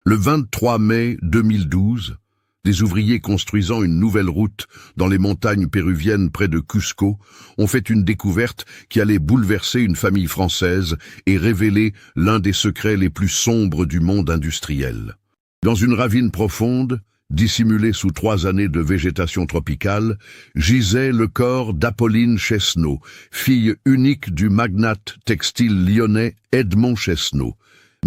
Le 23 mai 2012, des ouvriers construisant une nouvelle route dans les montagnes péruviennes près de Cusco ont fait une découverte qui allait bouleverser une famille française et révéler l'un des secrets les plus sombres du monde industriel. Dans une ravine profonde, dissimulée sous 3 années de végétation tropicale, gisait le corps d'Apolline Chesneau, fille unique du magnate textile lyonnais Edmond Chesneau.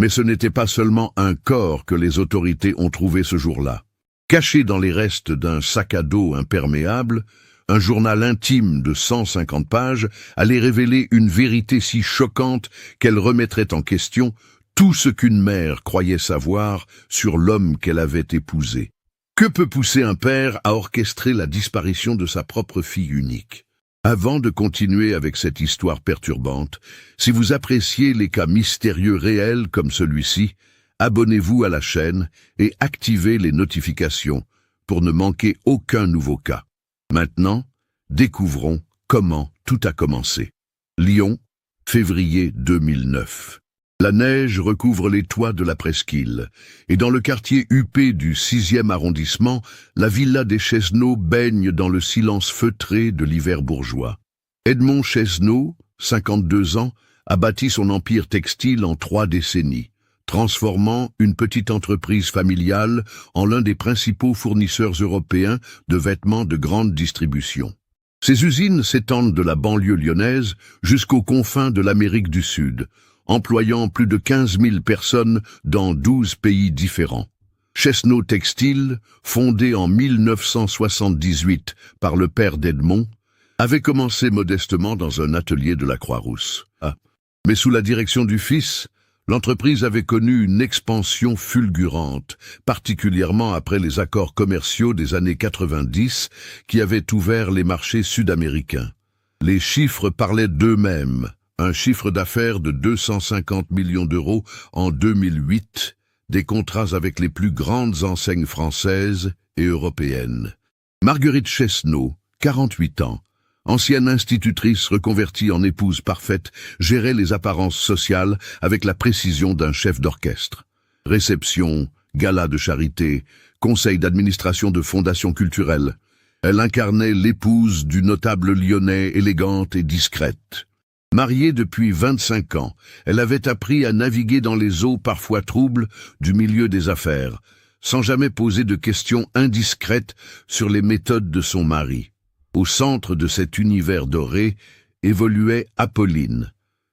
Mais ce n'était pas seulement un corps que les autorités ont trouvé ce jour-là. Caché dans les restes d'un sac à dos imperméable, un journal intime de 150 pages allait révéler une vérité si choquante qu'elle remettrait en question tout ce qu'une mère croyait savoir sur l'homme qu'elle avait épousé. Que peut pousser un père à orchestrer la disparition de sa propre fille unique? Avant de continuer avec cette histoire perturbante, si vous appréciez les cas mystérieux réels comme celui-ci, abonnez-vous à la chaîne et activez les notifications pour ne manquer aucun nouveau cas. Maintenant, découvrons comment tout a commencé. Lyon, février 2009. La neige recouvre les toits de la presqu'île, et dans le quartier huppé du 6e arrondissement, la villa des Chesneau baigne dans le silence feutré de l'hiver bourgeois. Edmond Chesneau, 52 ans, a bâti son empire textile en 3 décennies, transformant une petite entreprise familiale en l'un des principaux fournisseurs européens de vêtements de grande distribution. Ses usines s'étendent de la banlieue lyonnaise jusqu'aux confins de l'Amérique du Sud, employant plus de 15 000 personnes dans 12 pays différents. Chesneau Textile, fondé en 1978 par le père d'Edmond, avait commencé modestement dans un atelier de la Croix-Rousse. Mais sous la direction du fils, l'entreprise avait connu une expansion fulgurante, particulièrement après les accords commerciaux des années 90 qui avaient ouvert les marchés sud-américains. Les chiffres parlaient d'eux-mêmes. Un chiffre d'affaires de 250 millions d'euros en 2008, des contrats avec les plus grandes enseignes françaises et européennes. Marguerite Chesneau, 48 ans, ancienne institutrice reconvertie en épouse parfaite, gérait les apparences sociales avec la précision d'un chef d'orchestre. Réception, gala de charité, conseil d'administration de fondations culturelles. Elle incarnait l'épouse du notable lyonnais élégante et discrète. Mariée depuis 25 ans, elle avait appris à naviguer dans les eaux parfois troubles du milieu des affaires, sans jamais poser de questions indiscrètes sur les méthodes de son mari. Au centre de cet univers doré évoluait Apolline,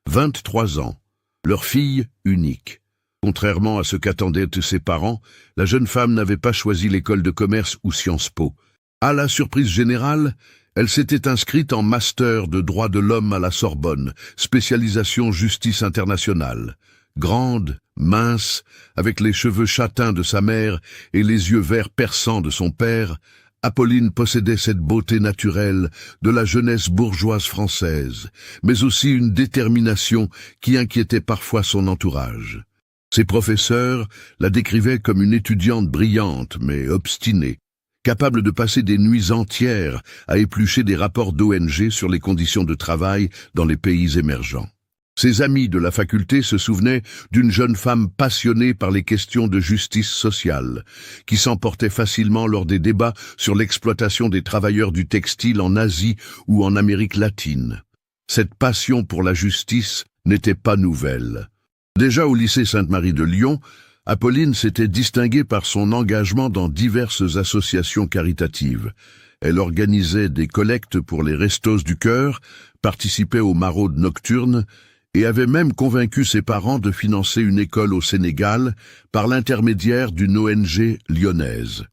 23 ans, leur fille unique. Contrairement à ce qu'attendaient ses parents, la jeune femme n'avait pas choisi l'école de commerce ou Sciences Po. À la surprise générale, elle s'était inscrite en master de droit de l'homme à la Sorbonne, spécialisation justice internationale. Grande, mince, avec les cheveux châtains de sa mère et les yeux verts perçants de son père, Apolline possédait cette beauté naturelle de la jeunesse bourgeoise française, mais aussi une détermination qui inquiétait parfois son entourage. Ses professeurs la décrivaient comme une étudiante brillante mais obstinée, capable de passer des nuits entières à éplucher des rapports d'ONG sur les conditions de travail dans les pays émergents. Ses amis de la faculté se souvenaient d'une jeune femme passionnée par les questions de justice sociale, qui s'emportait facilement lors des débats sur l'exploitation des travailleurs du textile en Asie ou en Amérique latine. Cette passion pour la justice n'était pas nouvelle. Déjà au lycée Sainte-Marie de Lyon, Apolline s'était distinguée par son engagement dans diverses associations caritatives. Elle organisait des collectes pour les Restos du Cœur, participait aux maraudes nocturnes et avait même convaincu ses parents de financer une école au Sénégal par l'intermédiaire d'une ONG lyonnaise.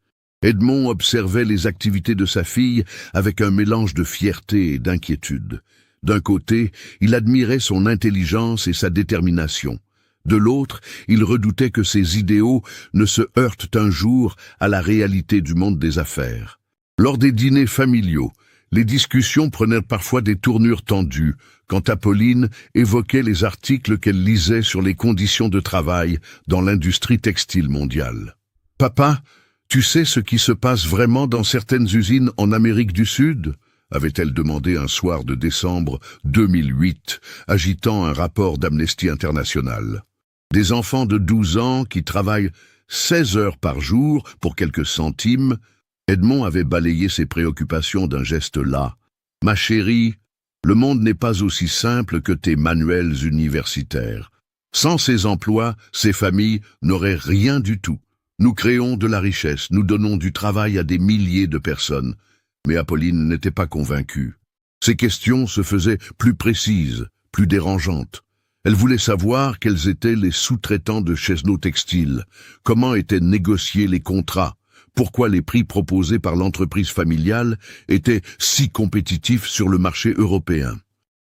Edmond observait les activités de sa fille avec un mélange de fierté et d'inquiétude. D'un côté, il admirait son intelligence et sa détermination. De l'autre, il redoutait que ses idéaux ne se heurtent un jour à la réalité du monde des affaires. Lors des dîners familiaux, les discussions prenaient parfois des tournures tendues, quand Apolline évoquait les articles qu'elle lisait sur les conditions de travail dans l'industrie textile mondiale. « Papa, tu sais ce qui se passe vraiment dans certaines usines en Amérique du Sud ?» avait-elle demandé un soir de décembre 2008, agitant un rapport d'Amnesty International. Des enfants de 12 ans qui travaillent 16 heures par jour pour quelques centimes, Edmond avait balayé ses préoccupations d'un geste las. « Ma chérie, le monde n'est pas aussi simple que tes manuels universitaires. Sans ces emplois, ces familles n'auraient rien du tout. Nous créons de la richesse, nous donnons du travail à des milliers de personnes. » Mais Apolline n'était pas convaincue. Ses questions se faisaient plus précises, plus dérangeantes. Elle voulait savoir quels étaient les sous-traitants de Chesneau Textile, comment étaient négociés les contrats, pourquoi les prix proposés par l'entreprise familiale étaient si compétitifs sur le marché européen.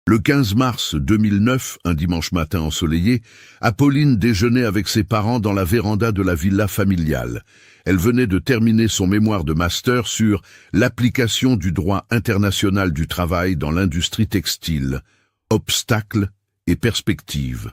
Le 15 mars 2009, un dimanche matin ensoleillé, Apolline déjeunait avec ses parents dans la véranda de la villa familiale. Elle venait de terminer son mémoire de master sur l'application du droit international du travail dans l'industrie textile, obstacles et perspectives.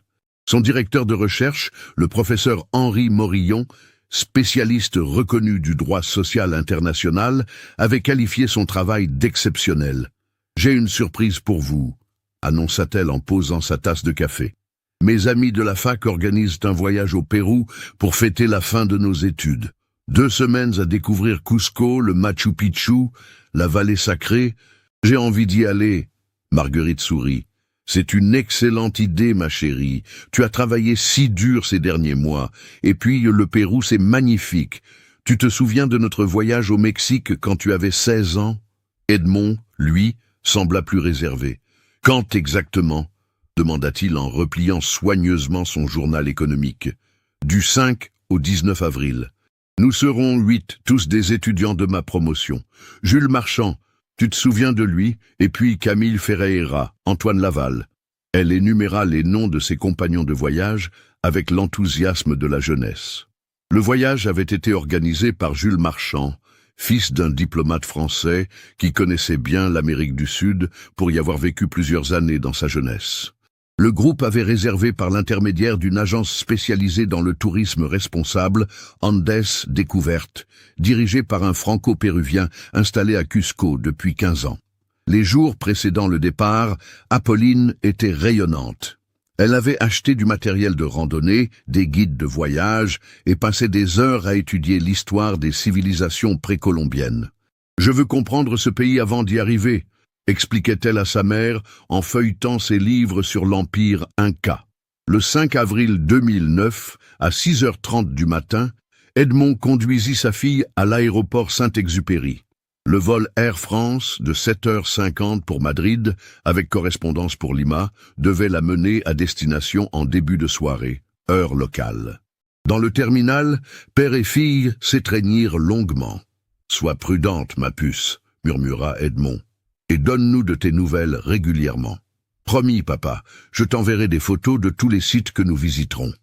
Son directeur de recherche, le professeur Henri Morillon, spécialiste reconnu du droit social international, avait qualifié son travail d'exceptionnel. « J'ai une surprise pour vous », annonça-t-elle en posant sa tasse de café. « Mes amis de la fac organisent un voyage au Pérou pour fêter la fin de nos études. 2 semaines à découvrir Cusco, le Machu Picchu, la vallée sacrée. J'ai envie d'y aller. » Marguerite sourit. « C'est une excellente idée, ma chérie. Tu as travaillé si dur ces derniers mois. Et puis, le Pérou, c'est magnifique. Tu te souviens de notre voyage au Mexique quand tu avais 16 ans ?» Edmond, lui, sembla plus réservé. « Quand exactement ?» demanda-t-il en repliant soigneusement son journal économique. « Du 5 au 19 avril. Nous serons 8, tous des étudiants de ma promotion. Jules Marchand, tu te souviens de lui, et puis Camille Ferreira, Antoine Laval. » Elle énuméra les noms de ses compagnons de voyage avec l'enthousiasme de la jeunesse. Le voyage avait été organisé par Jules Marchand, fils d'un diplomate français qui connaissait bien l'Amérique du Sud pour y avoir vécu plusieurs années dans sa jeunesse. Le groupe avait réservé par l'intermédiaire d'une agence spécialisée dans le tourisme responsable, Andes Découverte, dirigée par un franco-péruvien installé à Cusco depuis 15 ans. Les jours précédant le départ, Apolline était rayonnante. Elle avait acheté du matériel de randonnée, des guides de voyage et passait des heures à étudier l'histoire des civilisations précolombiennes. « Je veux comprendre ce pays avant d'y arriver », expliquait-elle à sa mère en feuilletant ses livres sur l'Empire Inca. Le 5 avril 2009, à 6h30 du matin, Edmond conduisit sa fille à l'aéroport Saint-Exupéry. Le vol Air France de 7h50 pour Madrid, avec correspondance pour Lima, devait la mener à destination en début de soirée, heure locale. Dans le terminal, père et fille s'étreignirent longuement. « Sois prudente, ma puce », murmura Edmond. « Et donne-nous de tes nouvelles régulièrement. »« Promis, papa, je t'enverrai des photos de tous les sites que nous visiterons. »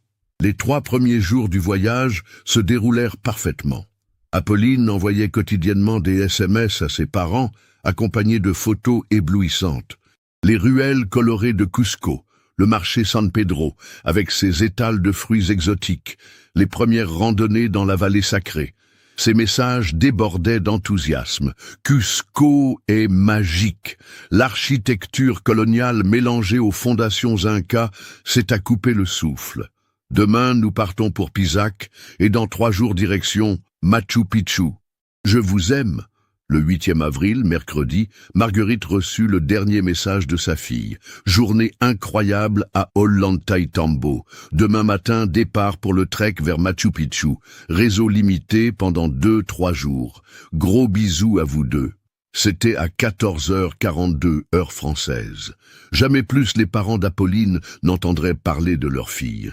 Les 3 premiers jours du voyage se déroulèrent parfaitement. Apolline envoyait quotidiennement des SMS à ses parents, accompagnés de photos éblouissantes. Les ruelles colorées de Cusco, le marché San Pedro, avec ses étals de fruits exotiques, les premières randonnées dans la vallée sacrée. Ces messages débordaient d'enthousiasme. Cusco est magique. L'architecture coloniale mélangée aux fondations incas s'est à couper le souffle. Demain, nous partons pour Pisac et dans 3 jours direction Machu Picchu. Je vous aime. Le 8e avril, mercredi, Marguerite reçut le dernier message de sa fille. Journée incroyable à Ollantaytambo. Demain matin, départ pour le trek vers Machu Picchu. Réseau limité pendant 2-3 jours. Gros bisous à vous deux. C'était à 14h42 heure française. Jamais plus les parents d'Apolline n'entendraient parler de leur fille.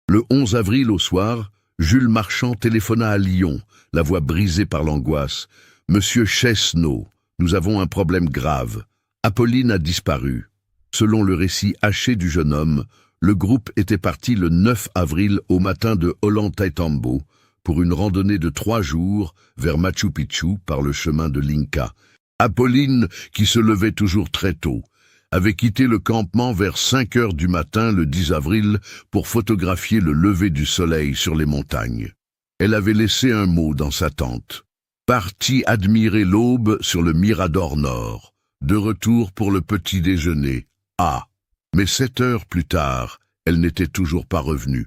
Le 11 avril au soir, Jules Marchand téléphona à Lyon, la voix brisée par l'angoisse. « Monsieur Chesneau, nous avons un problème grave. Apolline a disparu. » Selon le récit haché du jeune homme, le groupe était parti le 9 avril au matin de Ollantaytambo pour une randonnée de 3 jours vers Machu Picchu par le chemin de l'Inca. Apolline, qui se levait toujours très tôt, avait quitté le campement vers 5 heures du matin le 10 avril pour photographier le lever du soleil sur les montagnes. Elle avait laissé un mot dans sa tente. Partie admirer l'aube sur le Mirador Nord. De retour pour le petit déjeuner. Ah, mais 7 heures plus tard, elle n'était toujours pas revenue.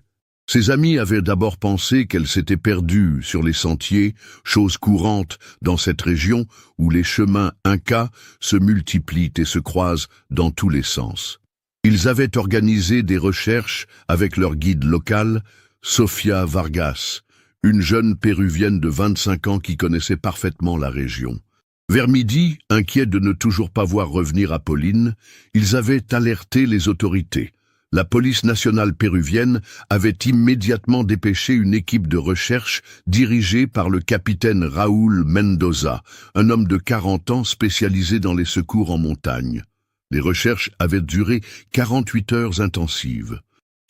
Ses amis avaient d'abord pensé qu'elle s'était perdue sur les sentiers, chose courante dans cette région où les chemins incas se multiplient et se croisent dans tous les sens. Ils avaient organisé des recherches avec leur guide local, Sofia Vargas, une jeune péruvienne de 25 ans qui connaissait parfaitement la région. Vers midi, inquiets de ne toujours pas voir revenir Apolline, ils avaient alerté les autorités. La police nationale péruvienne avait immédiatement dépêché une équipe de recherche dirigée par le capitaine Raúl Mendoza, un homme de 40 ans spécialisé dans les secours en montagne. Les recherches avaient duré 48 heures intensives.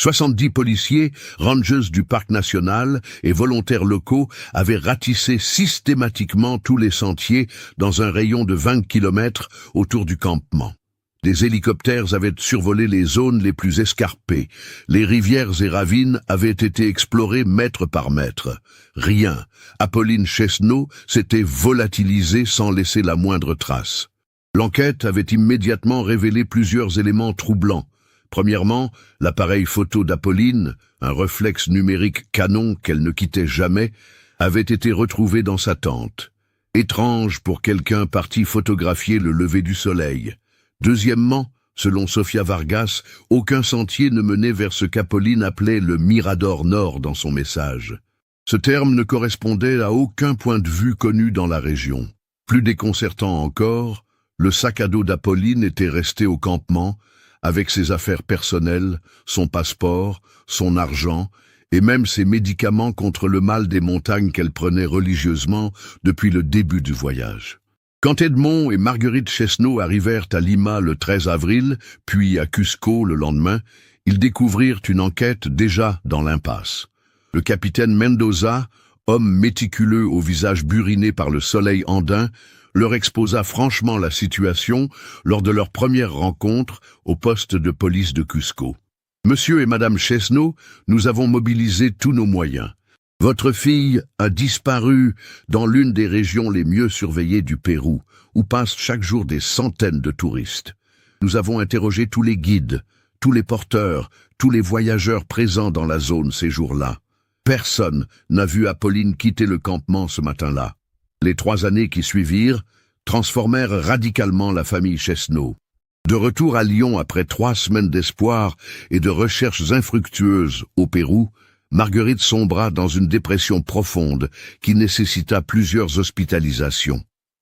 70 policiers, rangers du parc national et volontaires locaux avaient ratissé systématiquement tous les sentiers dans un rayon de 20 km autour du campement. Des hélicoptères avaient survolé les zones les plus escarpées. Les rivières et ravines avaient été explorées mètre par mètre. Rien. Apolline Chesneau s'était volatilisée sans laisser la moindre trace. L'enquête avait immédiatement révélé plusieurs éléments troublants. Premièrement, l'appareil photo d'Apolline, un réflexe numérique Canon qu'elle ne quittait jamais, avait été retrouvé dans sa tente. Étrange pour quelqu'un parti photographier le lever du soleil. Deuxièmement, selon Sofia Vargas, aucun sentier ne menait vers ce qu'Apolline appelait le Mirador Nord dans son message. Ce terme ne correspondait à aucun point de vue connu dans la région. Plus déconcertant encore, le sac à dos d'Apolline était resté au campement, avec ses affaires personnelles, son passeport, son argent, et même ses médicaments contre le mal des montagnes qu'elle prenait religieusement depuis le début du voyage. Quand Edmond et Marguerite Chesneau arrivèrent à Lima le 13 avril, puis à Cusco le lendemain, ils découvrirent une enquête déjà dans l'impasse. Le capitaine Mendoza, homme méticuleux au visage buriné par le soleil andin, leur exposa franchement la situation lors de leur première rencontre au poste de police de Cusco. « Monsieur et Madame Chesneau, nous avons mobilisé tous nos moyens. Votre fille a disparu dans l'une des régions les mieux surveillées du Pérou, où passent chaque jour des centaines de touristes. Nous avons interrogé tous les guides, tous les porteurs, tous les voyageurs présents dans la zone ces jours-là. Personne n'a vu Apolline quitter le campement ce matin-là. Les 3 années qui suivirent transformèrent radicalement la famille Chesneau. De retour à Lyon après 3 semaines d'espoir et de recherches infructueuses au Pérou, Marguerite sombra dans une dépression profonde qui nécessita plusieurs hospitalisations.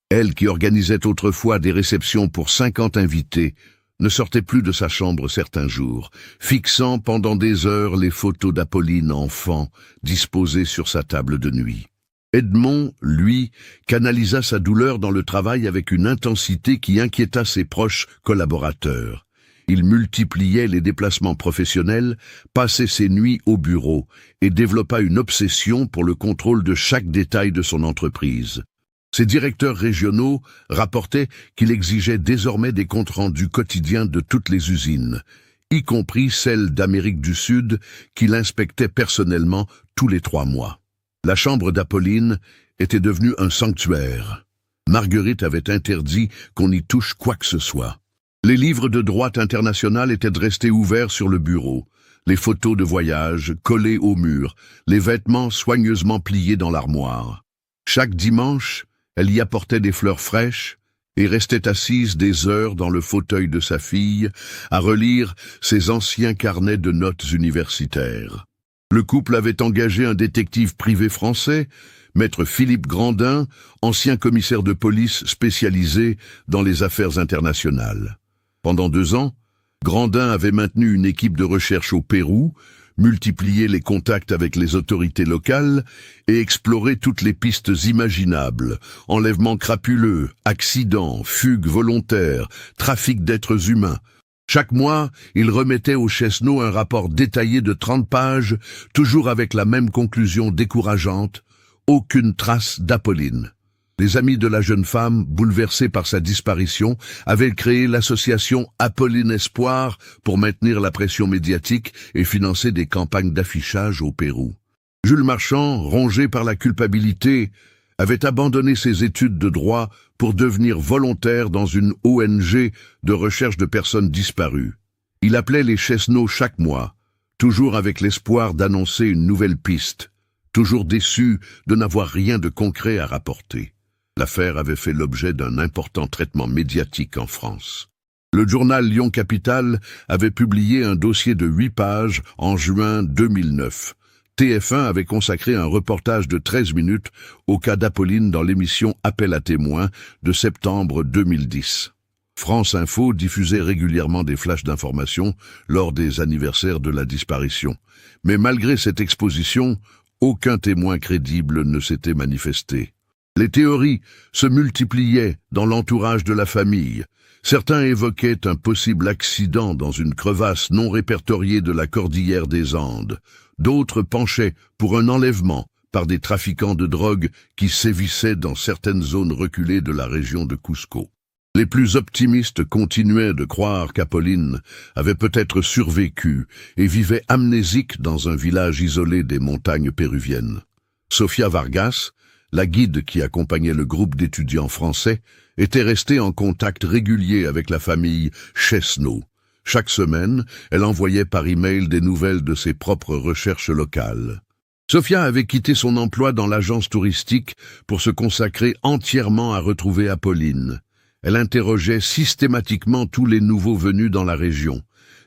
Elle, qui organisait autrefois des réceptions pour 50 invités, ne sortait plus de sa chambre certains jours, fixant pendant des heures les photos d'Apolline enfant disposées sur sa table de nuit. Edmond, lui, canalisa sa douleur dans le travail avec une intensité qui inquiéta ses proches collaborateurs. Il multipliait les déplacements professionnels, passait ses nuits au bureau et développa une obsession pour le contrôle de chaque détail de son entreprise. Ses directeurs régionaux rapportaient qu'il exigeait désormais des comptes rendus quotidiens de toutes les usines, y compris celles d'Amérique du Sud qu'il inspectait personnellement tous les 3 mois. La chambre d'Apolline était devenue un sanctuaire. Marguerite avait interdit qu'on y touche quoi que ce soit. Les livres de droit international étaient restés ouverts sur le bureau, les photos de voyage collées au mur, les vêtements soigneusement pliés dans l'armoire. Chaque dimanche, elle y apportait des fleurs fraîches et restait assise des heures dans le fauteuil de sa fille à relire ses anciens carnets de notes universitaires. Le couple avait engagé un détective privé français, maître Philippe Grandin, ancien commissaire de police spécialisé dans les affaires internationales. Pendant 2 ans, Grandin avait maintenu une équipe de recherche au Pérou, multiplié les contacts avec les autorités locales et exploré toutes les pistes imaginables, enlèvements crapuleux, accidents, fugues volontaires, trafic d'êtres humains. Chaque mois, il remettait aux Chesneau un rapport détaillé de 30 pages, toujours avec la même conclusion décourageante, aucune trace d'Apolline. Les amis de la jeune femme, bouleversés par sa disparition, avaient créé l'association Apolline Espoir pour maintenir la pression médiatique et financer des campagnes d'affichage au Pérou. Jules Marchand, rongé par la culpabilité, avait abandonné ses études de droit pour devenir volontaire dans une ONG de recherche de personnes disparues. Il appelait les Chesneau chaque mois, toujours avec l'espoir d'annoncer une nouvelle piste, toujours déçu de n'avoir rien de concret à rapporter. L'affaire avait fait l'objet d'un important traitement médiatique en France. Le journal Lyon-Capitale avait publié un dossier de 8 pages en juin 2009. TF1 avait consacré un reportage de 13 minutes au cas d'Apolline dans l'émission Appel à témoins de septembre 2010. France Info diffusait régulièrement des flashs d'informations lors des anniversaires de la disparition. Mais malgré cette exposition, aucun témoin crédible ne s'était manifesté. Les théories se multipliaient dans l'entourage de la famille. Certains évoquaient un possible accident dans une crevasse non répertoriée de la cordillère des Andes. D'autres penchaient pour un enlèvement par des trafiquants de drogue qui sévissaient dans certaines zones reculées de la région de Cusco. Les plus optimistes continuaient de croire qu'Apolline avait peut-être survécu et vivait amnésique dans un village isolé des montagnes péruviennes. Sofia Vargas, la guide qui accompagnait le groupe d'étudiants français, était restée en contact régulier avec la famille Chesneau. Chaque semaine, elle envoyait par email des nouvelles de ses propres recherches locales. Sofia avait quitté son emploi dans l'agence touristique pour se consacrer entièrement à retrouver Apolline. Elle interrogeait systématiquement tous les nouveaux venus dans la région,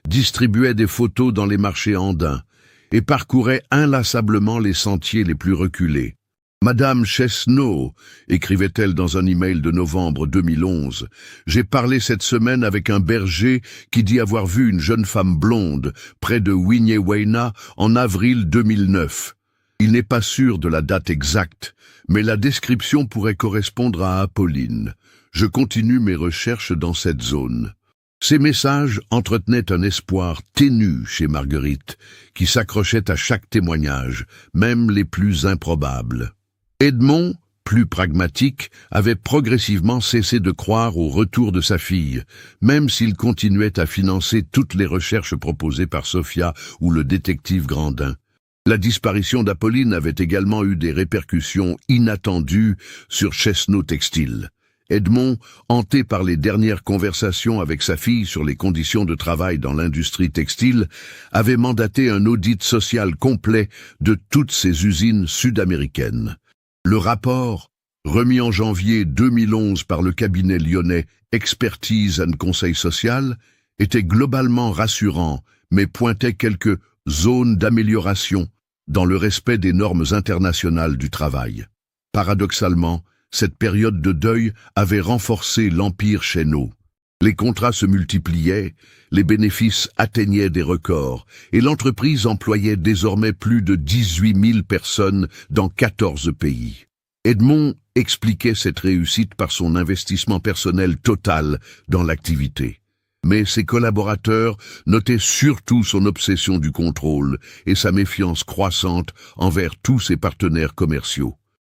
distribuait des photos dans les marchés andins et parcourait inlassablement les sentiers les plus reculés. Madame Chesneau, écrivait-elle dans un email de novembre 2011, j'ai parlé cette semaine avec un berger qui dit avoir vu une jeune femme blonde près de Winnewayna en avril 2009. Il n'est pas sûr de la date exacte, mais la description pourrait correspondre à Apolline. Je continue mes recherches dans cette zone. Ces messages entretenaient un espoir ténu chez Marguerite, qui s'accrochait à chaque témoignage, même les plus improbables. Edmond, plus pragmatique, avait progressivement cessé de croire au retour de sa fille, même s'il continuait à financer toutes les recherches proposées par Sofia ou le détective Grandin. La disparition d'Apolline avait également eu des répercussions inattendues sur Chesneau Textile. Edmond, hanté par les dernières conversations avec sa fille sur les conditions de travail dans l'industrie textile, avait mandaté un audit social complet de toutes ces usines sud-américaines. Le rapport, remis en janvier 2011 par le cabinet lyonnais Expertise and Conseil Social, était globalement rassurant, mais pointait quelques zones d'amélioration dans le respect des normes internationales du travail. Paradoxalement, cette période de deuil avait renforcé l'empire Chesneau. Les contrats se multipliaient, les bénéfices atteignaient des records, et l'entreprise employait désormais plus de 18 000 personnes dans 14 pays. Edmond expliquait cette réussite par son investissement personnel total dans l'activité. Mais ses collaborateurs notaient surtout son obsession du contrôle et sa méfiance croissante envers tous ses partenaires commerciaux.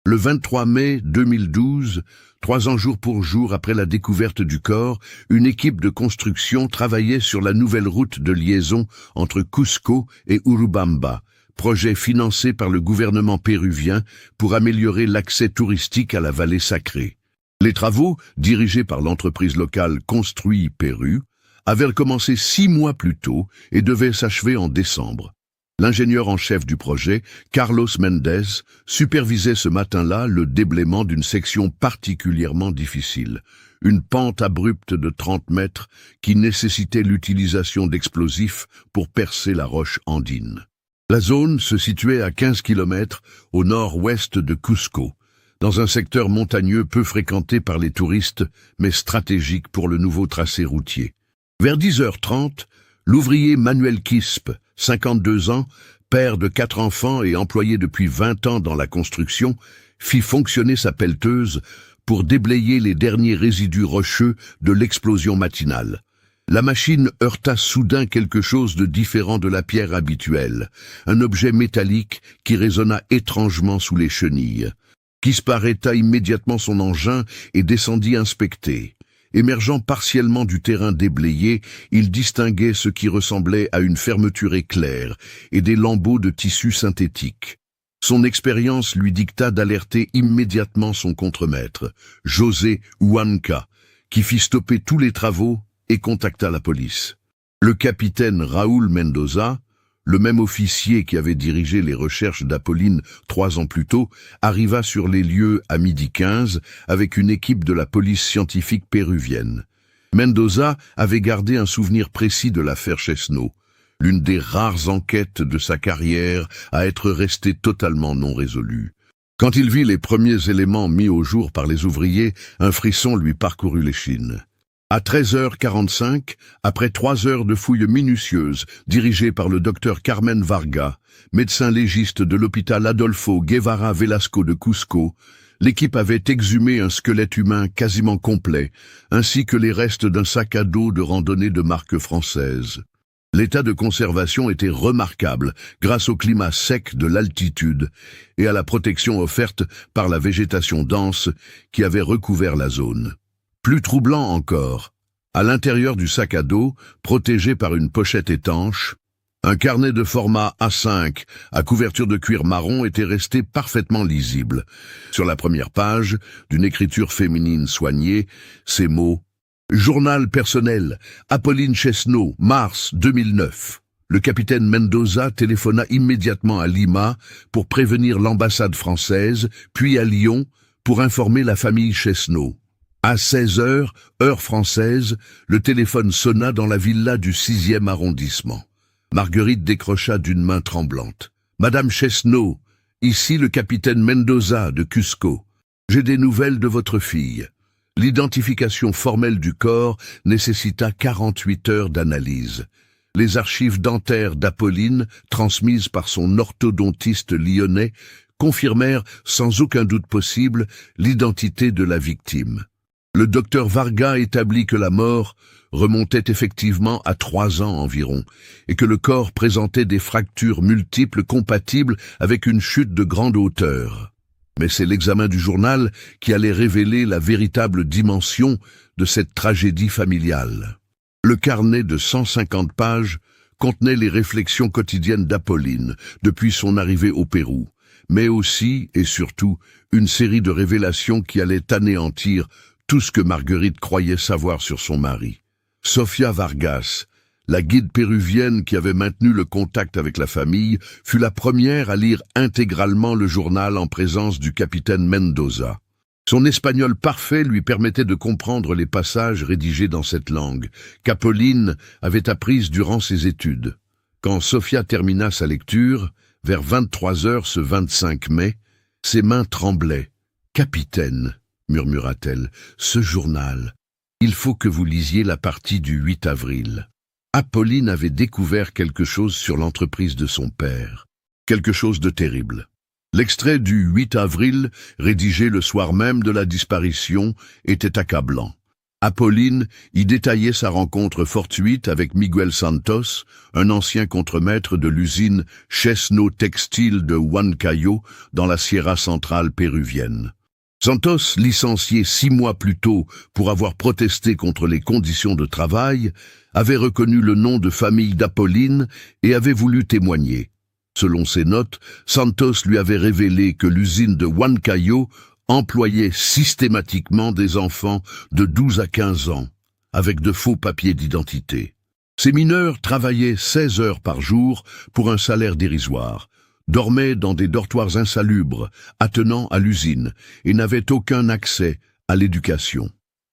Le 23 mai 2012, 3 ans jour pour jour après la découverte du corps, une équipe de construction travaillait sur la nouvelle route de liaison entre Cusco et Urubamba, projet financé par le gouvernement péruvien pour améliorer l'accès touristique à la vallée sacrée. Les travaux, dirigés par l'entreprise locale Construit Pérou, avaient commencé 6 mois plus tôt et devaient s'achever en décembre. L'ingénieur en chef du projet, Carlos Mendez, supervisait ce matin-là le déblaiement d'une section particulièrement difficile, une pente abrupte de 30 mètres qui nécessitait l'utilisation d'explosifs pour percer la roche andine. La zone se situait à 15 km au nord-ouest de Cusco, dans un secteur montagneux peu fréquenté par les touristes, mais stratégique pour le nouveau tracé routier. Vers 10h30, l'ouvrier Manuel Quispe, 52 ans, père de 4 enfants et employé depuis 20 ans dans la construction, fit fonctionner sa pelleteuse pour déblayer les derniers résidus rocheux de l'explosion matinale. La machine heurta soudain quelque chose de différent de la pierre habituelle, un objet métallique qui résonna étrangement sous les chenilles. Quispe arrêta immédiatement son engin et descendit inspecter. Émergeant partiellement du terrain déblayé, il distinguait ce qui ressemblait à une fermeture éclair et des lambeaux de tissu synthétique. Son expérience lui dicta d'alerter immédiatement son contremaître, José Huanca, qui fit stopper tous les travaux et contacta la police. Le capitaine Raúl Mendoza, Le même officier qui avait dirigé les recherches d'Apolline 3 ans plus tôt arriva sur les lieux à 12h15 avec une équipe de la police scientifique péruvienne. Mendoza avait gardé un souvenir précis de l'affaire Chesneau, l'une des rares enquêtes de sa carrière à être restée totalement non résolue. Quand il vit les premiers éléments mis au jour par les ouvriers, un frisson lui parcourut l'échine. À 13h45, après 3 heures de fouilles minutieuses, dirigées par le docteur Carmen Varga, médecin légiste de l'hôpital Adolfo Guevara Velasco de Cusco, l'équipe avait exhumé un squelette humain quasiment complet, ainsi que les restes d'un sac à dos de randonnée de marque française. L'état de conservation était remarquable grâce au climat sec de l'altitude et à la protection offerte par la végétation dense qui avait recouvert la zone. Plus troublant encore, à l'intérieur du sac à dos, protégé par une pochette étanche, un carnet de format A5 à couverture de cuir marron était resté parfaitement lisible. Sur la première page, d'une écriture féminine soignée, ces mots « Journal personnel, Apolline Chesneau, mars 2009 ». Le capitaine Mendoza téléphona immédiatement à Lima pour prévenir l'ambassade française, puis à Lyon pour informer la famille Chesneau. À 16h, heure française, le téléphone sonna dans la villa du 6e arrondissement. Marguerite décrocha d'une main tremblante. « Madame Chesneau, ici le capitaine Mendoza de Cusco. J'ai des nouvelles de votre fille. » L'identification formelle du corps nécessita 48 heures d'analyse. Les archives dentaires d'Apolline, transmises par son orthodontiste lyonnais, confirmèrent sans aucun doute possible l'identité de la victime. Le docteur Varga établit que la mort remontait effectivement à 3 ans environ, et que le corps présentait des fractures multiples compatibles avec une chute de grande hauteur. Mais c'est l'examen du journal qui allait révéler la véritable dimension de cette tragédie familiale. Le carnet de 150 pages contenait les réflexions quotidiennes d'Apolline depuis son arrivée au Pérou, mais aussi et surtout une série de révélations qui allaient anéantir tout ce que Marguerite croyait savoir sur son mari. Sofia Vargas, la guide péruvienne qui avait maintenu le contact avec la famille, fut la première à lire intégralement le journal en présence du capitaine Mendoza. Son espagnol parfait lui permettait de comprendre les passages rédigés dans cette langue, qu'Apolline avait apprise durant ses études. Quand Sofia termina sa lecture, vers 23h ce 25 mai, ses mains tremblaient. « Capitaine », murmura-t-elle, « ce journal, il faut que vous lisiez la partie du 8 avril. » Apolline avait découvert quelque chose sur l'entreprise de son père, quelque chose de terrible. L'extrait du 8 avril, rédigé le soir même de la disparition, était accablant. Apolline y détaillait sa rencontre fortuite avec Miguel Santos, un ancien contremaître de l'usine Chesneau Textile de Huancayo, dans la Sierra centrale péruvienne. Santos, licencié 6 mois plus tôt pour avoir protesté contre les conditions de travail, avait reconnu le nom de famille d'Apolline et avait voulu témoigner. Selon ses notes, Santos lui avait révélé que l'usine de Huancayo employait systématiquement des enfants de 12 à 15 ans, avec de faux papiers d'identité. Ces mineurs travaillaient 16 heures par jour pour un salaire dérisoire, dormaient dans des dortoirs insalubres, attenant à l'usine, et n'avaient aucun accès à l'éducation.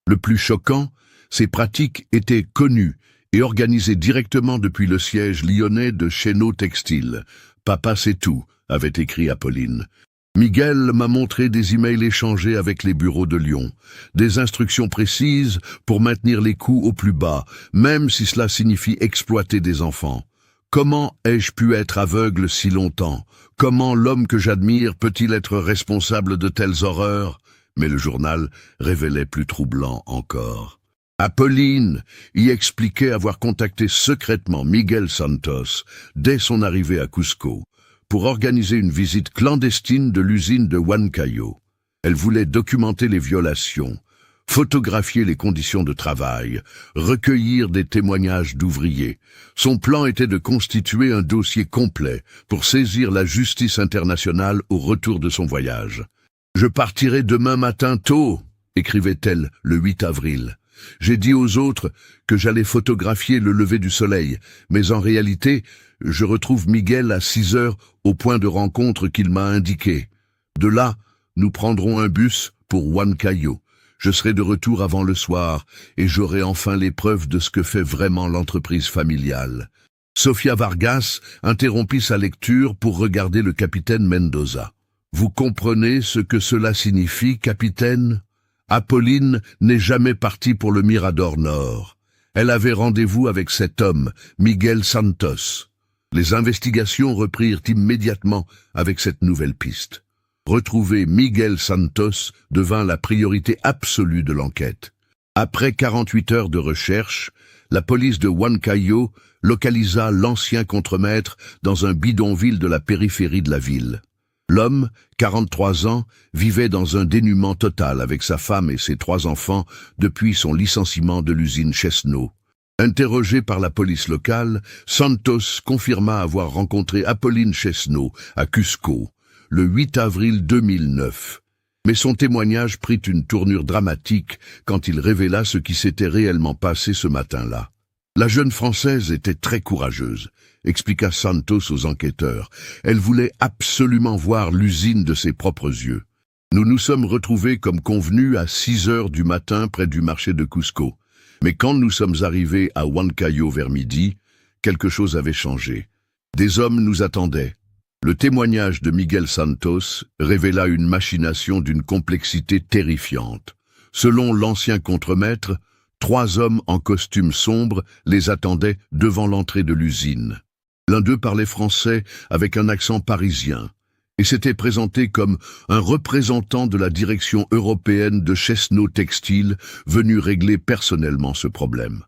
Le plus choquant, ces pratiques étaient connues et organisées directement depuis le siège lyonnais de Chesneau Textile. « Papa, c'est tout », avait écrit Apolline. Miguel m'a montré des emails échangés avec les bureaux de Lyon, des instructions précises pour maintenir les coûts au plus bas, même si cela signifie exploiter des enfants. Comment ai-je pu être aveugle si longtemps? Comment l'homme que j'admire peut-il être responsable de telles horreurs? Mais le journal révélait plus troublant encore. Apolline y expliquait avoir contacté secrètement Miguel Santos dès son arrivée à Cusco pour organiser une visite clandestine de l'usine de Huancayo. Elle voulait documenter les violations, photographier les conditions de travail, recueillir des témoignages d'ouvriers. Son plan était de constituer un dossier complet pour saisir la justice internationale au retour de son voyage. « Je partirai demain matin tôt », écrivait-elle le 8 avril. J'ai dit aux autres que j'allais photographier le lever du soleil, mais en réalité, Je retrouve Miguel à 6 heures au point de rencontre qu'il m'a indiqué. De là, nous prendrons un bus pour Huancayo. Je serai de retour avant le soir et j'aurai enfin les preuves de ce que fait vraiment l'entreprise familiale. Sofia Vargas interrompit sa lecture pour regarder le capitaine Mendoza. Vous comprenez ce que cela signifie, capitaine? Apolline n'est jamais partie pour le Mirador Nord. Elle avait rendez-vous avec cet homme, Miguel Santos. Les investigations reprirent immédiatement avec cette nouvelle piste. Retrouver Miguel Santos devint la priorité absolue de l'enquête. Après 48 heures de recherche, la police de Huancayo localisa l'ancien contremaître dans un bidonville de la périphérie de la ville. L'homme, 43 ans, vivait dans un dénuement total avec sa femme et ses 3 enfants depuis son licenciement de l'usine Chesno. Interrogé par la police locale, Santos confirma avoir rencontré Apolline Chesno à Cusco le 8 avril 2009. Mais son témoignage prit une tournure dramatique quand il révéla ce qui s'était réellement passé ce matin-là. La jeune Française était très courageuse, expliqua Santos aux enquêteurs. Elle voulait absolument voir l'usine de ses propres yeux. Nous nous sommes retrouvés comme convenu à 6 heures du matin près du marché de Cusco. Mais quand nous sommes arrivés à Huancayo vers midi, quelque chose avait changé. Des hommes nous attendaient. Le témoignage de Miguel Santos révéla une machination d'une complexité terrifiante. Selon l'ancien contremaître, 3 hommes en costume sombre les attendaient devant l'entrée de l'usine. L'un d'eux parlait français avec un accent parisien et s'était présenté comme un représentant de la direction européenne de Chesno Textile venu régler personnellement ce problème.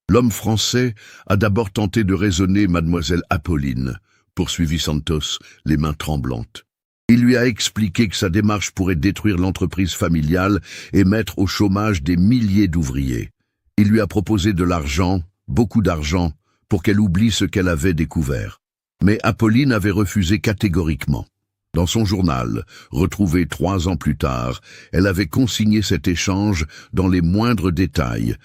L'homme français a d'abord tenté de raisonner mademoiselle Apolline, poursuivit Santos, les mains tremblantes. Il lui a expliqué que sa démarche pourrait détruire l'entreprise familiale et mettre au chômage des milliers d'ouvriers. Il lui a proposé de l'argent, beaucoup d'argent, pour qu'elle oublie ce qu'elle avait découvert. Mais Apolline avait refusé catégoriquement. Dans son journal, retrouvé 3 ans plus tard, elle avait consigné cet échange dans les moindres détails.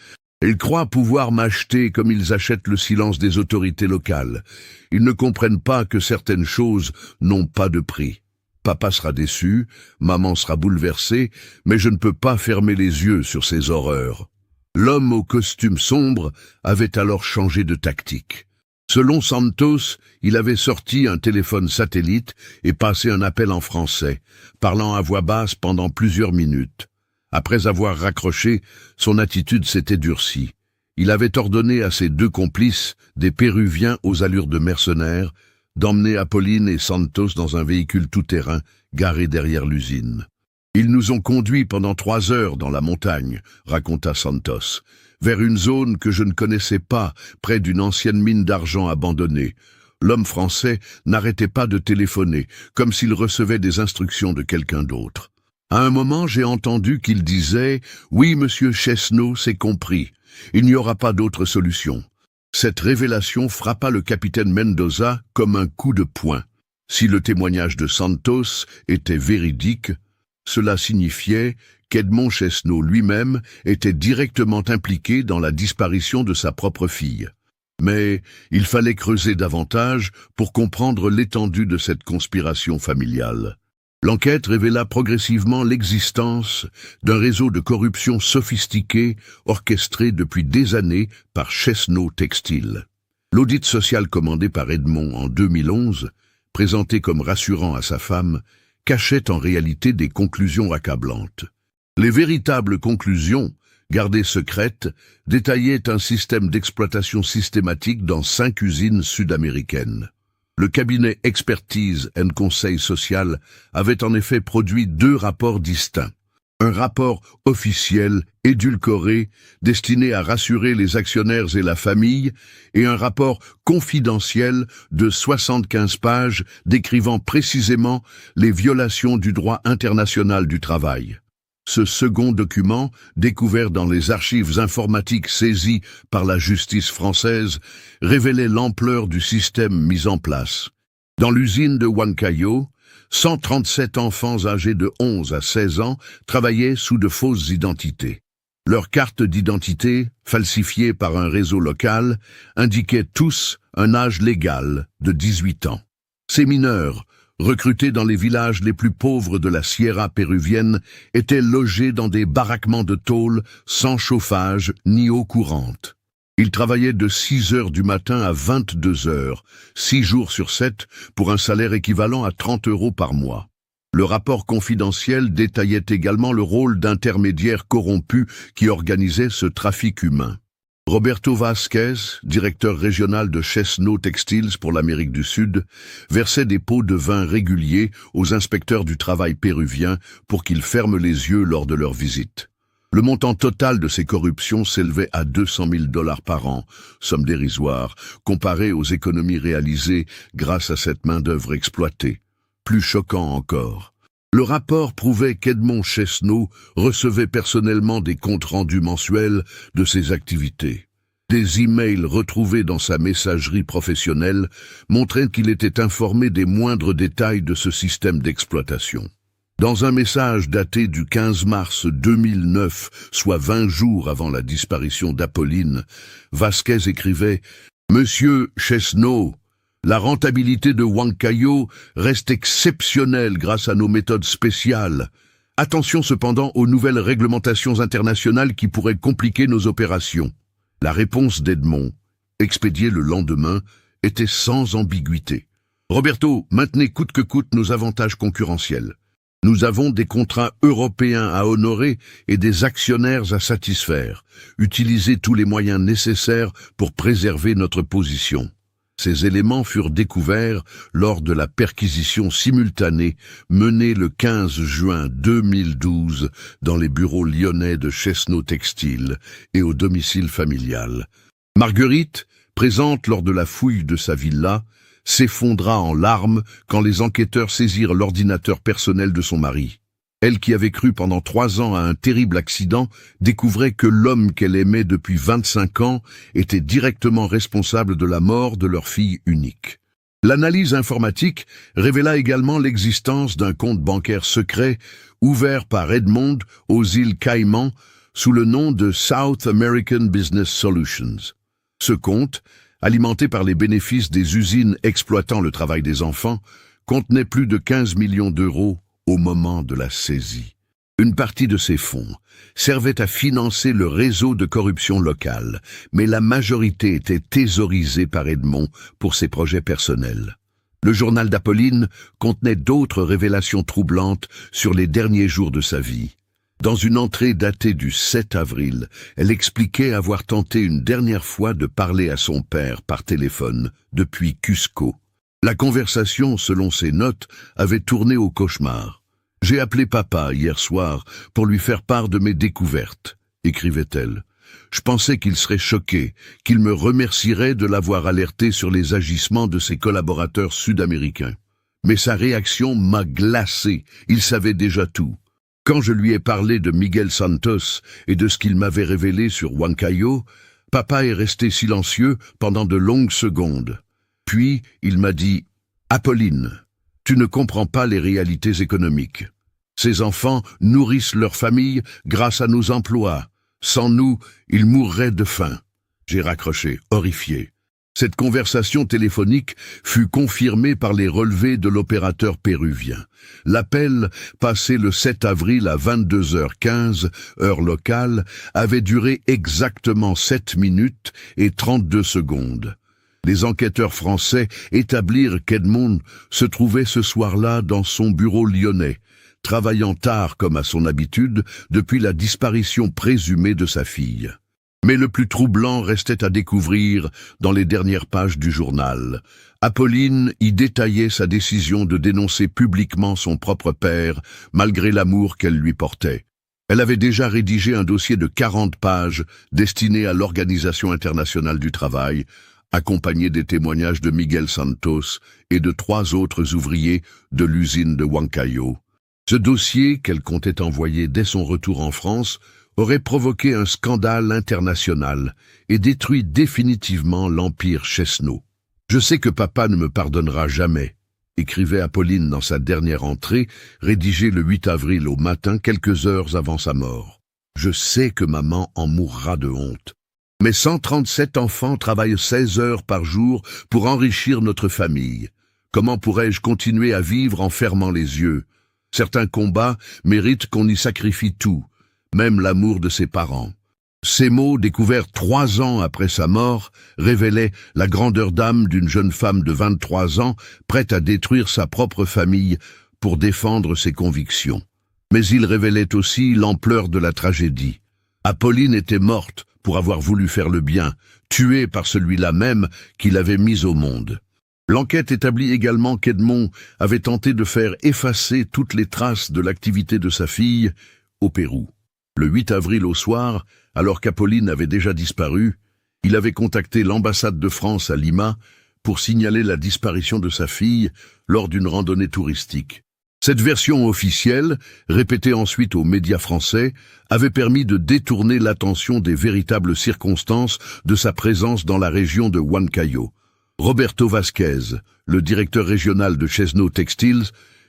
Ils croient pouvoir m'acheter comme ils achètent le silence des autorités locales. Ils ne comprennent pas que certaines choses n'ont pas de prix. Papa sera déçu, maman sera bouleversée, mais je ne peux pas fermer les yeux sur ces horreurs. L'homme au costume sombre avait alors changé de tactique. Selon Santos, il avait sorti un téléphone satellite et passé un appel en français, parlant à voix basse pendant plusieurs minutes. Après avoir raccroché, son attitude s'était durcie. Il avait ordonné à ses 2 complices, des Péruviens aux allures de mercenaires, d'emmener Apolline et Santos dans un véhicule tout-terrain garé derrière l'usine. Ils nous ont conduits pendant 3 heures dans la montagne, raconta Santos, vers une zone que je ne connaissais pas, près d'une ancienne mine d'argent abandonnée. L'homme français n'arrêtait pas de téléphoner, comme s'il recevait des instructions de quelqu'un d'autre. À un moment, j'ai entendu qu'il disait « Oui, monsieur Chesno, c'est compris. Il n'y aura pas d'autre solution. » Cette révélation frappa le capitaine Mendoza comme un coup de poing. Si le témoignage de Santos était véridique, cela signifiait qu'Edmond Chesno lui-même était directement impliqué dans la disparition de sa propre fille. Mais il fallait creuser davantage pour comprendre l'étendue de cette conspiration familiale. L'enquête révéla progressivement l'existence d'un réseau de corruption sophistiqué orchestré depuis des années par Chesno Textile. L'audit social commandé par Edmond en 2011, présenté comme rassurant à sa femme, cachait en réalité des conclusions accablantes. Les véritables conclusions, gardées secrètes, détaillaient un système d'exploitation systématique dans 5 usines sud-américaines. Le cabinet Expertise and Conseil Social avait en effet produit 2 rapports distincts. Un rapport officiel, édulcoré, destiné à rassurer les actionnaires et la famille, et un rapport confidentiel de 75 pages décrivant précisément les violations du droit international du travail. Ce second document, découvert dans les archives informatiques saisies par la justice française, révélait l'ampleur du système mis en place. Dans l'usine de Huancayo, 137 enfants âgés de 11 à 16 ans travaillaient sous de fausses identités. Leurs cartes d'identité, falsifiées par un réseau local, indiquaient tous un âge légal de 18 ans. Ces mineurs, recrutés dans les villages les plus pauvres de la Sierra péruvienne, étaient logés dans des baraquements de tôle sans chauffage ni eau courante. Ils travaillaient de 6 heures du matin à 22 heures, 6 jours sur 7, pour un salaire équivalent à 30 € par mois. Le rapport confidentiel détaillait également le rôle d'intermédiaires corrompus qui organisaient ce trafic humain. Roberto Vázquez, directeur régional de Chesno Textiles pour l'Amérique du Sud, versait des pots de vin réguliers aux inspecteurs du travail péruviens pour qu'ils ferment les yeux lors de leur visite. Le montant total de ces corruptions s'élevait à 200 000 $ par an, somme dérisoire, comparée aux économies réalisées grâce à cette main-d'œuvre exploitée. Plus choquant encore, le rapport prouvait qu'Edmond Chesno recevait personnellement des comptes rendus mensuels de ses activités. Des emails retrouvés dans sa messagerie professionnelle montraient qu'il était informé des moindres détails de ce système d'exploitation. Dans un message daté du 15 mars 2009, soit 20 jours avant la disparition d'Apolline, Vázquez écrivait « Monsieur Chesno, la rentabilité de Huancayo reste exceptionnelle grâce à nos méthodes spéciales. Attention cependant aux nouvelles réglementations internationales qui pourraient compliquer nos opérations. » La réponse d'Edmond, expédiée le lendemain, était sans ambiguïté. « Roberto, maintenez coûte que coûte nos avantages concurrentiels. Nous avons des contrats européens à honorer et des actionnaires à satisfaire. Utilisez tous les moyens nécessaires pour préserver notre position. » Ces éléments furent découverts lors de la perquisition simultanée menée le 15 juin 2012 dans les bureaux lyonnais de Chesno Textile et au domicile familial. Marguerite, présente lors de la fouille de sa villa, s'effondra en larmes quand les enquêteurs saisirent l'ordinateur personnel de son mari. Elle qui avait cru pendant 3 ans à un terrible accident découvrait que l'homme qu'elle aimait depuis 25 ans était directement responsable de la mort de leur fille unique. L'analyse informatique révéla également l'existence d'un compte bancaire secret ouvert par Edmond aux îles Caïmans sous le nom de South American Business Solutions. Ce compte, alimenté par les bénéfices des usines exploitant le travail des enfants, contenait plus de 15 millions d'euros au moment de la saisie. Une partie de ces fonds servait à financer le réseau de corruption locale, mais la majorité était thésaurisée par Edmond pour ses projets personnels. Le journal d'Apolline contenait d'autres révélations troublantes sur les derniers jours de sa vie. Dans une entrée datée du 7 avril, elle expliquait avoir tenté une dernière fois de parler à son père par téléphone depuis Cusco. La conversation, selon ses notes, avait tourné au cauchemar. « J'ai appelé papa hier soir pour lui faire part de mes découvertes », écrivait-elle. « Je pensais qu'il serait choqué, qu'il me remercierait de l'avoir alerté sur les agissements de ses collaborateurs sud-américains. Mais sa réaction m'a glacé, il savait déjà tout. Quand je lui ai parlé de Miguel Santos et de ce qu'il m'avait révélé sur Huancayo, papa est resté silencieux pendant de longues secondes. Puis, il m'a dit « Apolline, tu ne comprends pas les réalités économiques. Ces enfants nourrissent leur famille grâce à nos emplois. Sans nous, ils mourraient de faim. » J'ai raccroché, horrifié. Cette conversation téléphonique fut confirmée par les relevés de l'opérateur péruvien. L'appel, passé le 7 avril à 22h15, heure locale, avait duré exactement 7 minutes et 32 secondes. Les enquêteurs français établirent qu'Edmond se trouvait ce soir-là dans son bureau lyonnais, travaillant tard comme à son habitude depuis la disparition présumée de sa fille. Mais le plus troublant restait à découvrir dans les dernières pages du journal. Apolline y détaillait sa décision de dénoncer publiquement son propre père, malgré l'amour qu'elle lui portait. Elle avait déjà rédigé un dossier de 40 pages destiné à l'Organisation internationale du travail, accompagné des témoignages de Miguel Santos et de 3 autres ouvriers de l'usine de Huancayo. Ce dossier, qu'elle comptait envoyer dès son retour en France, aurait provoqué un scandale international et détruit définitivement l'empire Chesno. « Je sais que papa ne me pardonnera jamais », écrivait Apolline dans sa dernière entrée, rédigée le 8 avril au matin, quelques heures avant sa mort. Je sais que maman en mourra de honte. Mes 137 enfants travaillent 16 heures par jour pour enrichir notre famille. Comment pourrais-je continuer à vivre en fermant les yeux? Certains combats méritent qu'on y sacrifie tout, même l'amour de ses parents. Ces mots, découverts 3 ans après sa mort, révélaient la grandeur d'âme d'une jeune femme de 23 ans, prête à détruire sa propre famille pour défendre ses convictions. Mais ils révélaient aussi l'ampleur de la tragédie. Apolline était morte pour avoir voulu faire le bien, tuée par celui-là même qui l'avait mise au monde. L'enquête établit également qu'Edmond avait tenté de faire effacer toutes les traces de l'activité de sa fille au Pérou. Le 8 avril au soir, alors qu'Apolline avait déjà disparu, il avait contacté l'ambassade de France à Lima pour signaler la disparition de sa fille lors d'une randonnée touristique. Cette version officielle, répétée ensuite aux médias français, avait permis de détourner l'attention des véritables circonstances de sa présence dans la région de Huancayo. Roberto Vasquez, le directeur régional de Chesno Textiles,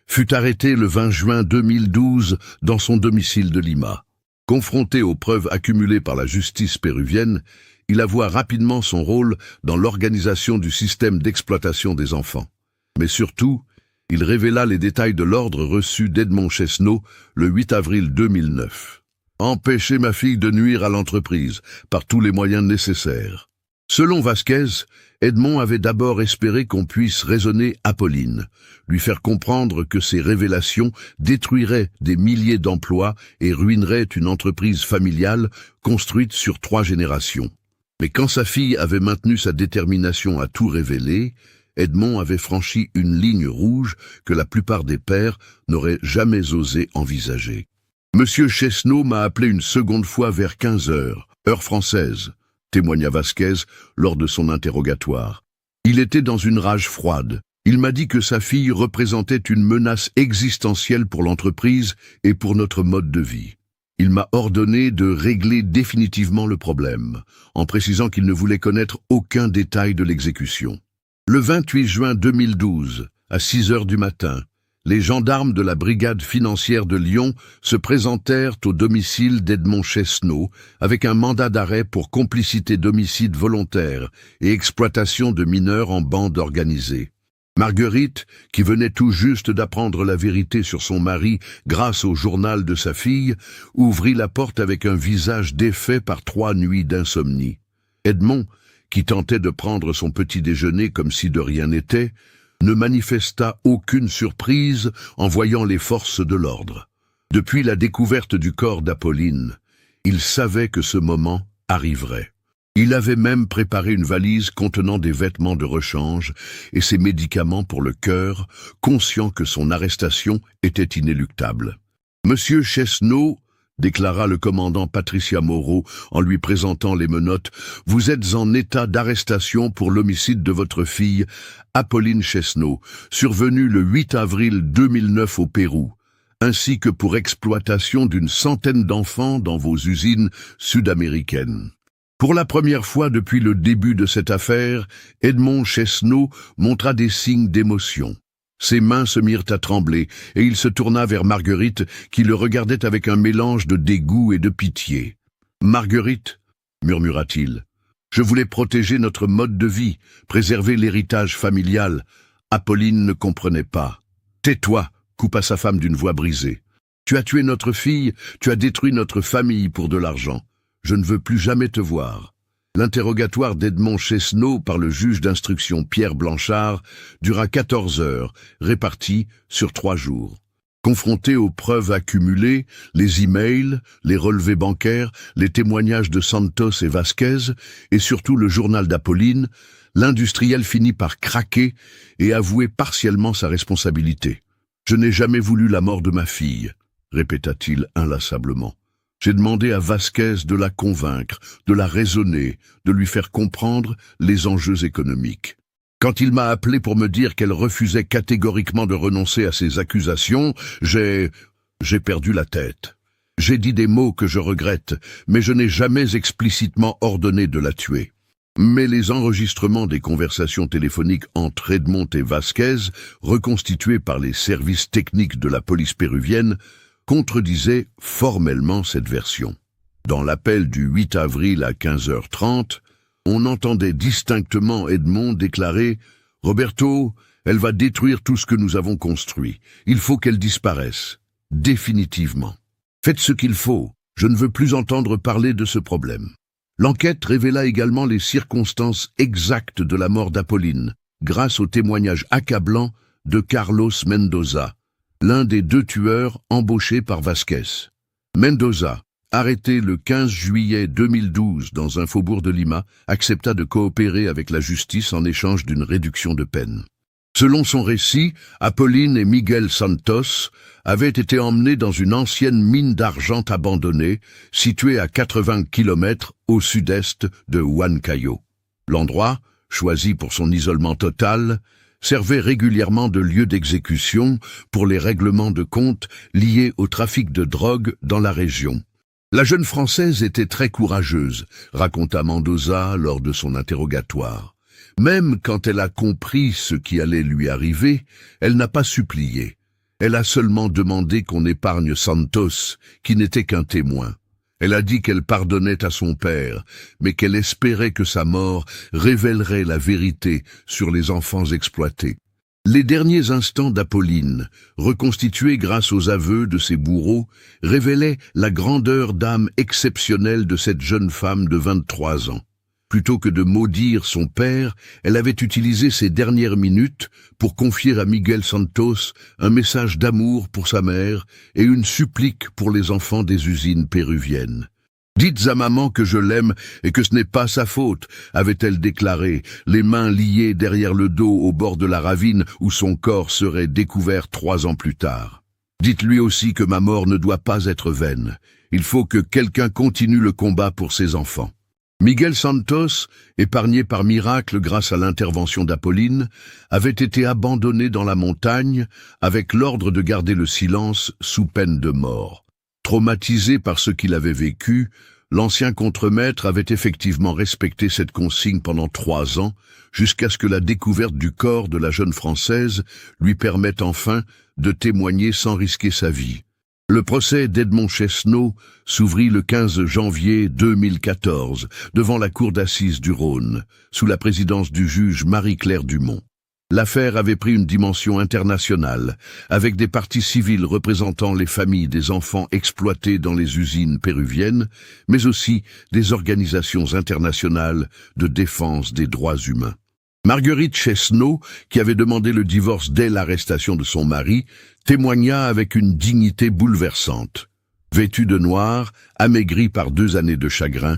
fut arrêté le 20 juin 2012 dans son domicile de Lima. Confronté aux preuves accumulées par la justice péruvienne, il avoua rapidement son rôle dans l'organisation du système d'exploitation des enfants. Mais surtout, il révéla les détails de l'ordre reçu d'Edmond Chesno le 8 avril 2009. Empêcher ma fille de nuire à l'entreprise par tous les moyens nécessaires. Selon Vasquez, Edmond avait d'abord espéré qu'on puisse raisonner Apolline, lui faire comprendre que ces révélations détruiraient des milliers d'emplois et ruineraient une entreprise familiale construite sur 3 générations. Mais quand sa fille avait maintenu sa détermination à tout révéler, Edmond avait franchi une ligne rouge que la plupart des pères n'auraient jamais osé envisager. Monsieur Chesno m'a appelé une seconde fois vers 15 heures, heure française, témoigna Vasquez lors de son interrogatoire. Il était dans une rage froide. Il m'a dit que sa fille représentait une menace existentielle pour l'entreprise et pour notre mode de vie. Il m'a ordonné de régler définitivement le problème, en précisant qu'il ne voulait connaître aucun détail de l'exécution. Le 28 juin 2012, à 6 heures du matin, les gendarmes de la brigade financière de Lyon se présentèrent au domicile d'Edmond Chesno avec un mandat d'arrêt pour complicité d'homicide volontaire et exploitation de mineurs en bande organisée. Marguerite, qui venait tout juste d'apprendre la vérité sur son mari grâce au journal de sa fille, ouvrit la porte avec un visage défait par 3 nuits d'insomnie. Edmond, qui tentait de prendre son petit déjeuner comme si de rien n'était, ne manifesta aucune surprise en voyant les forces de l'ordre. Depuis la découverte du corps d'Apolline, il savait que ce moment arriverait. Il avait même préparé une valise contenant des vêtements de rechange et ses médicaments pour le cœur, conscient que son arrestation était inéluctable. « Monsieur Chesno, » déclara le commandant Patricia Moreau en lui présentant les menottes, « vous êtes en état d'arrestation pour l'homicide de votre fille, Apolline Chesno, survenu le 8 avril 2009 au Pérou, ainsi que pour exploitation d'une centaine d'enfants dans vos usines sud-américaines. » Pour la première fois depuis le début de cette affaire, Edmond Chesno montra des signes d'émotion. Ses mains se mirent à trembler, et il se tourna vers Marguerite, qui le regardait avec un mélange de dégoût et de pitié. « Marguerite, » murmura-t-il, « je voulais protéger notre mode de vie, préserver l'héritage familial. Apolline ne comprenait pas. »« Tais-toi » coupa sa femme d'une voix brisée. « Tu as tué notre fille, tu as détruit notre famille pour de l'argent. Je ne veux plus jamais te voir. » L'interrogatoire d'Edmond Chesno par le juge d'instruction Pierre Blanchard dura 14 heures, réparties sur 3 jours. Confronté aux preuves accumulées, les emails, les relevés bancaires, les témoignages de Santos et Vasquez, et surtout le journal d'Apolline, l'industriel finit par craquer et avouer partiellement sa responsabilité. « Je n'ai jamais voulu la mort de ma fille », répéta-t-il inlassablement. J'ai demandé à Vasquez de la convaincre, de la raisonner, de lui faire comprendre les enjeux économiques. Quand il m'a appelé pour me dire qu'elle refusait catégoriquement de renoncer à ses accusations, j'ai perdu la tête. J'ai dit des mots que je regrette, mais je n'ai jamais explicitement ordonné de la tuer. Mais les enregistrements des conversations téléphoniques entre Edmond et Vasquez, reconstitués par les services techniques de la police péruvienne, contredisait formellement cette version. Dans l'appel du 8 avril à 15h30, on entendait distinctement Edmond déclarer « Roberto, elle va détruire tout ce que nous avons construit. Il faut qu'elle disparaisse. Définitivement. Faites ce qu'il faut. Je ne veux plus entendre parler de ce problème. » L'enquête révéla également les circonstances exactes de la mort d'Apolline, grâce au témoignage accablant de Carlos Mendoza, l'un des 2 tueurs embauchés par Vasquez. Mendoza, arrêté le 15 juillet 2012 dans un faubourg de Lima, accepta de coopérer avec la justice en échange d'une réduction de peine. Selon son récit, Apolline et Miguel Santos avaient été emmenés dans une ancienne mine d'argent abandonnée, située à 80 km au sud-est de Huancayo. L'endroit, choisi pour son isolement total, servait régulièrement de lieu d'exécution pour les règlements de compte liés au trafic de drogue dans la région. La jeune Française était très courageuse, raconta Mendoza lors de son interrogatoire. Même quand elle a compris ce qui allait lui arriver, elle n'a pas supplié. Elle a seulement demandé qu'on épargne Santos, qui n'était qu'un témoin. Elle a dit qu'elle pardonnait à son père, mais qu'elle espérait que sa mort révélerait la vérité sur les enfants exploités. Les derniers instants d'Apolline, reconstitués grâce aux aveux de ses bourreaux, révélaient la grandeur d'âme exceptionnelle de cette jeune femme de 23 ans. Plutôt que de maudire son père, elle avait utilisé ses dernières minutes pour confier à Miguel Santos un message d'amour pour sa mère et une supplique pour les enfants des usines péruviennes. « Dites à maman que je l'aime et que ce n'est pas sa faute », avait-elle déclaré, les mains liées derrière le dos au bord de la ravine où son corps serait découvert 3 ans plus tard. « Dites-lui aussi que ma mort ne doit pas être vaine. Il faut que quelqu'un continue le combat pour ses enfants. » Miguel Santos, épargné par miracle grâce à l'intervention d'Apolline, avait été abandonné dans la montagne avec l'ordre de garder le silence sous peine de mort. Traumatisé par ce qu'il avait vécu, l'ancien contremaître avait effectivement respecté cette consigne pendant 3 ans, jusqu'à ce que la découverte du corps de la jeune Française lui permette enfin de témoigner sans risquer sa vie. Le procès d'Edmond Chesneau s'ouvrit le 15 janvier 2014 devant la cour d'assises du Rhône, sous la présidence du juge Marie-Claire Dumont. L'affaire avait pris une dimension internationale, avec des parties civiles représentant les familles des enfants exploités dans les usines péruviennes, mais aussi des organisations internationales de défense des droits humains. Marguerite Chesneau, qui avait demandé le divorce dès l'arrestation de son mari, témoigna avec une dignité bouleversante. Vêtue de noir, amaigrie par 2 années de chagrin,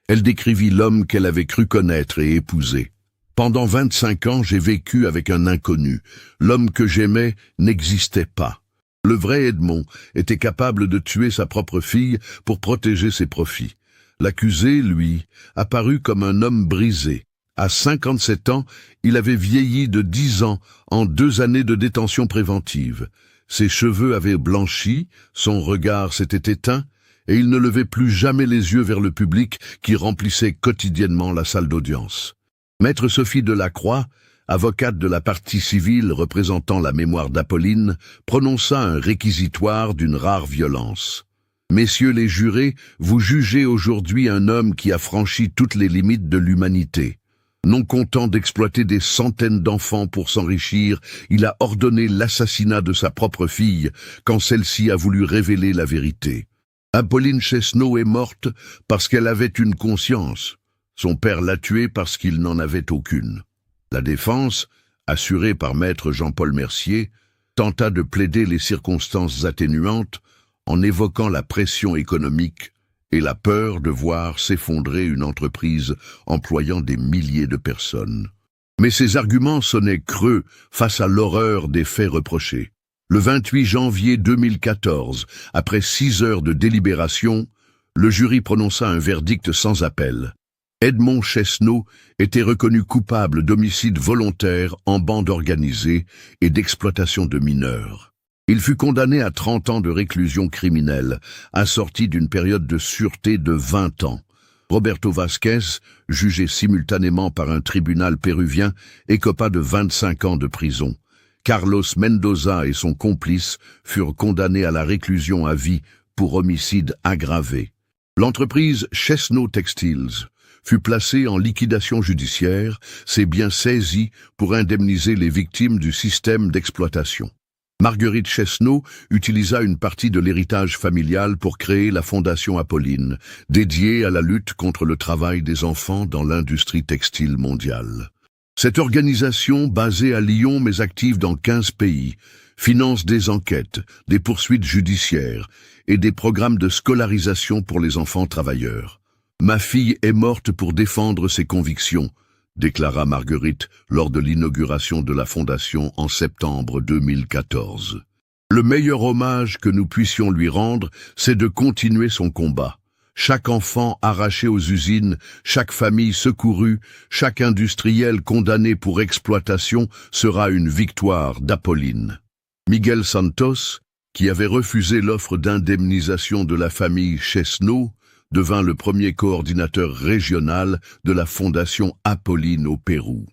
elle décrivit l'homme qu'elle avait cru connaître et épouser. « Pendant 25 ans, j'ai vécu avec un inconnu. L'homme que j'aimais n'existait pas. Le vrai Edmond était capable de tuer sa propre fille pour protéger ses profits. L'accusé, lui, apparut comme un homme brisé. À 57 ans, il avait vieilli de 10 ans en 2 années de détention préventive. Ses cheveux avaient blanchi, son regard s'était éteint, et il ne levait plus jamais les yeux vers le public qui remplissait quotidiennement la salle d'audience. Maître Sophie Delacroix, avocate de la partie civile représentant la mémoire d'Apolline, prononça un réquisitoire d'une rare violence. « Messieurs les jurés, vous jugez aujourd'hui un homme qui a franchi toutes les limites de l'humanité. Non content d'exploiter des centaines d'enfants pour s'enrichir, il a ordonné l'assassinat de sa propre fille quand celle-ci a voulu révéler la vérité. Apolline Chesneau est morte parce qu'elle avait une conscience. Son père l'a tuée parce qu'il n'en avait aucune. » La défense, assurée par maître Jean-Paul Mercier, tenta de plaider les circonstances atténuantes en évoquant la pression économique et la peur de voir s'effondrer une entreprise employant des milliers de personnes. Mais ces arguments sonnaient creux face à l'horreur des faits reprochés. Le 28 janvier 2014, après 6 heures de délibération, le jury prononça un verdict sans appel. Edmond Chesneau était reconnu coupable d'homicide volontaire en bande organisée et d'exploitation de mineurs. Il fut condamné à 30 ans de réclusion criminelle, assorti d'une période de sûreté de 20 ans. Roberto Vasquez, jugé simultanément par un tribunal péruvien, écopa de 25 ans de prison. Carlos Mendoza et son complice furent condamnés à la réclusion à vie pour homicide aggravé. L'entreprise Chesneau Textiles fut placée en liquidation judiciaire, ses biens saisis pour indemniser les victimes du système d'exploitation. Marguerite Chesneau utilisa une partie de l'héritage familial pour créer la Fondation Apolline, dédiée à la lutte contre le travail des enfants dans l'industrie textile mondiale. Cette organisation, basée à Lyon mais active dans 15 pays, finance des enquêtes, des poursuites judiciaires et des programmes de scolarisation pour les enfants travailleurs. « Ma fille est morte pour défendre ses convictions », déclara Marguerite lors de l'inauguration de la Fondation en septembre 2014. Le meilleur hommage que nous puissions lui rendre, c'est de continuer son combat. Chaque enfant arraché aux usines, chaque famille secourue, chaque industriel condamné pour exploitation sera une victoire d'Apolline. Miguel Santos, qui avait refusé l'offre d'indemnisation de la famille Chesneau, devint le premier coordinateur régional de la Fondation Apolline au Pérou.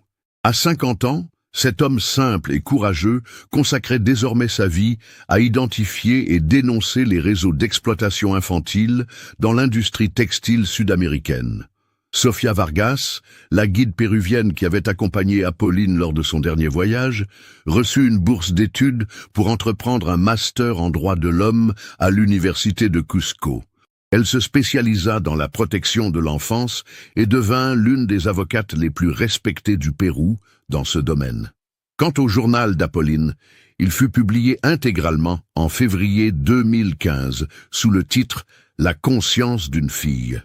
À 50 ans, cet homme simple et courageux consacrait désormais sa vie à identifier et dénoncer les réseaux d'exploitation infantile dans l'industrie textile sud-américaine. Sofia Vargas, la guide péruvienne qui avait accompagné Apolline lors de son dernier voyage, reçut une bourse d'études pour entreprendre un master en droit de l'homme à l'université de Cusco. Elle se spécialisa dans la protection de l'enfance et devint l'une des avocates les plus respectées du Pérou dans ce domaine. Quant au journal d'Apolline, il fut publié intégralement en février 2015 sous le titre « La conscience d'une fille ».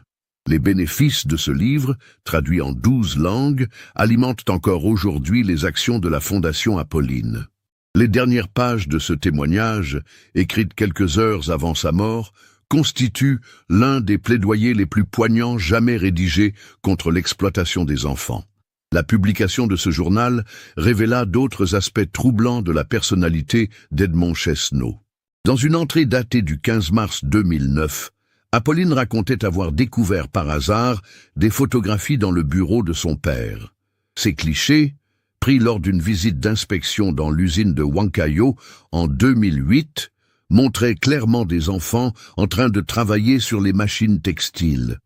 Les bénéfices de ce livre, traduit en 12 langues, alimentent encore aujourd'hui les actions de la Fondation Apolline. Les dernières pages de ce témoignage, écrites quelques heures avant sa mort, constitue l'un des plaidoyers les plus poignants jamais rédigés contre l'exploitation des enfants. La publication de ce journal révéla d'autres aspects troublants de la personnalité d'Edmond Chesneau. Dans une entrée datée du 15 mars 2009, Apolline racontait avoir découvert par hasard des photographies dans le bureau de son père. Ces clichés, pris lors d'une visite d'inspection dans l'usine de Huancayo en 2008, montrait clairement des enfants en train de travailler sur les machines textiles.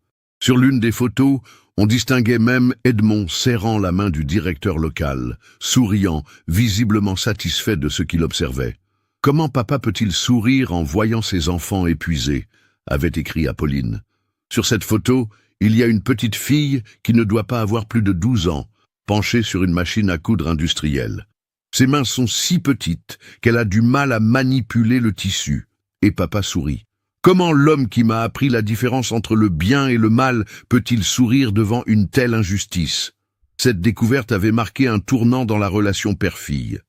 Sur l'une des photos, on distinguait même Edmond serrant la main du directeur local, souriant, visiblement satisfait de ce qu'il observait. « Comment papa peut-il sourire en voyant ses enfants épuisés ?» avait écrit Apolline. Sur cette photo, il y a une petite fille qui ne doit pas avoir plus de 12 ans, penchée sur une machine à coudre industrielle. Ses mains sont si petites qu'elle a du mal à manipuler le tissu. Et papa sourit. Comment l'homme qui m'a appris la différence entre le bien et le mal peut-il sourire devant une telle injustice? Cette découverte avait marqué un tournant dans la relation père-fille.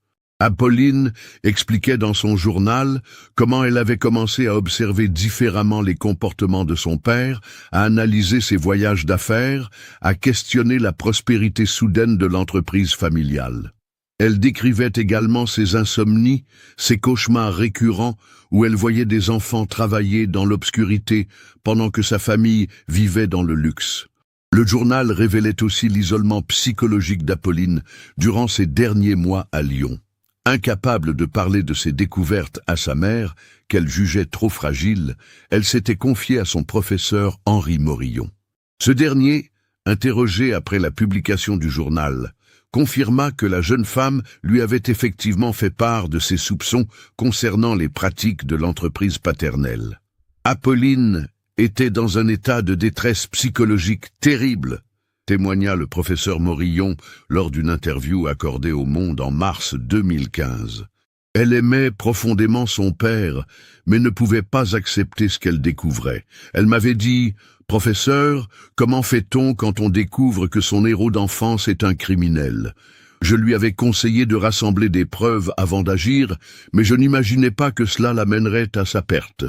Apolline expliquait dans son journal comment elle avait commencé à observer différemment les comportements de son père, à analyser ses voyages d'affaires, à questionner la prospérité soudaine de l'entreprise familiale. Elle décrivait également ses insomnies, ses cauchemars récurrents où elle voyait des enfants travailler dans l'obscurité pendant que sa famille vivait dans le luxe. Le journal révélait aussi l'isolement psychologique d'Apolline durant ses derniers mois à Lyon. Incapable de parler de ses découvertes à sa mère, qu'elle jugeait trop fragile, elle s'était confiée à son professeur Henri Morillon. Ce dernier, interrogé après la publication du journal, confirma que la jeune femme lui avait effectivement fait part de ses soupçons concernant les pratiques de l'entreprise paternelle. Apolline était dans un état de détresse psychologique terrible, témoigna le professeur Morillon lors d'une interview accordée au Monde en mars 2015. Elle aimait profondément son père, mais ne pouvait pas accepter ce qu'elle découvrait. Elle m'avait dit « Professeur, comment fait-on quand on découvre que son héros d'enfance est un criminel ?» Je lui avais conseillé de rassembler des preuves avant d'agir, mais je n'imaginais pas que cela l'amènerait à sa perte.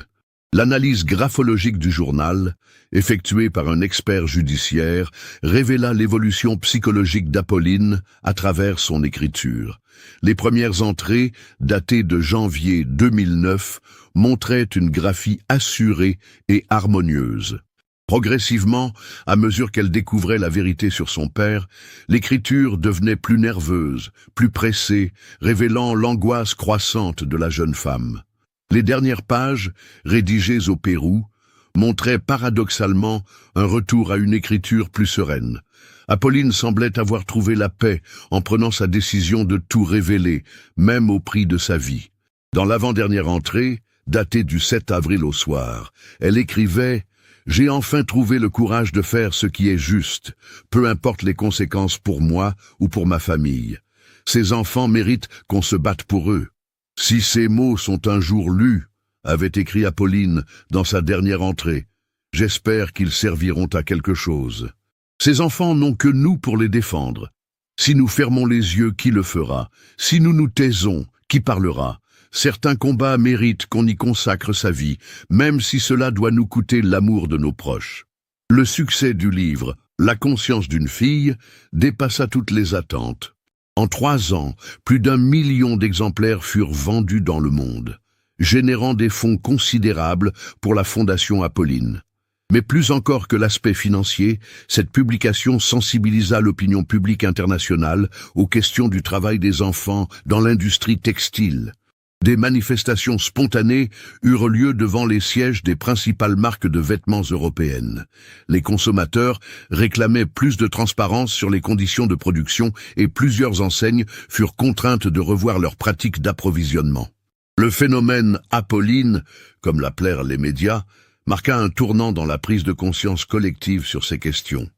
L'analyse graphologique du journal, effectuée par un expert judiciaire, révéla l'évolution psychologique d'Apolline à travers son écriture. Les premières entrées, datées de janvier 2009, montraient une graphie assurée et harmonieuse. Progressivement, à mesure qu'elle découvrait la vérité sur son père, l'écriture devenait plus nerveuse, plus pressée, révélant l'angoisse croissante de la jeune femme. Les dernières pages, rédigées au Pérou, montrait paradoxalement un retour à une écriture plus sereine. Apolline semblait avoir trouvé la paix en prenant sa décision de tout révéler, même au prix de sa vie. Dans l'avant-dernière entrée, datée du 7 avril au soir, elle écrivait « J'ai enfin trouvé le courage de faire ce qui est juste, peu importe les conséquences pour moi ou pour ma famille. Ces enfants méritent qu'on se batte pour eux. Si ces mots sont un jour lus, avait écrit Apolline dans sa dernière entrée, j'espère qu'ils serviront à quelque chose. Ces enfants n'ont que nous pour les défendre. Si nous fermons les yeux, qui le fera? Si nous nous taisons, qui parlera? Certains combats méritent qu'on y consacre sa vie, même si cela doit nous coûter l'amour de nos proches. Le succès du livre « La conscience d'une fille » dépassa toutes les attentes. En 3 ans, plus d'1 million d'exemplaires furent vendus dans le monde, générant des fonds considérables pour la Fondation Apolline. Mais plus encore que l'aspect financier, cette publication sensibilisa l'opinion publique internationale aux questions du travail des enfants dans l'industrie textile. Des manifestations spontanées eurent lieu devant les sièges des principales marques de vêtements européennes. Les consommateurs réclamaient plus de transparence sur les conditions de production et plusieurs enseignes furent contraintes de revoir leurs pratiques d'approvisionnement. Le phénomène Apolline, comme l'appelèrent les médias, marqua un tournant dans la prise de conscience collective sur ces questions.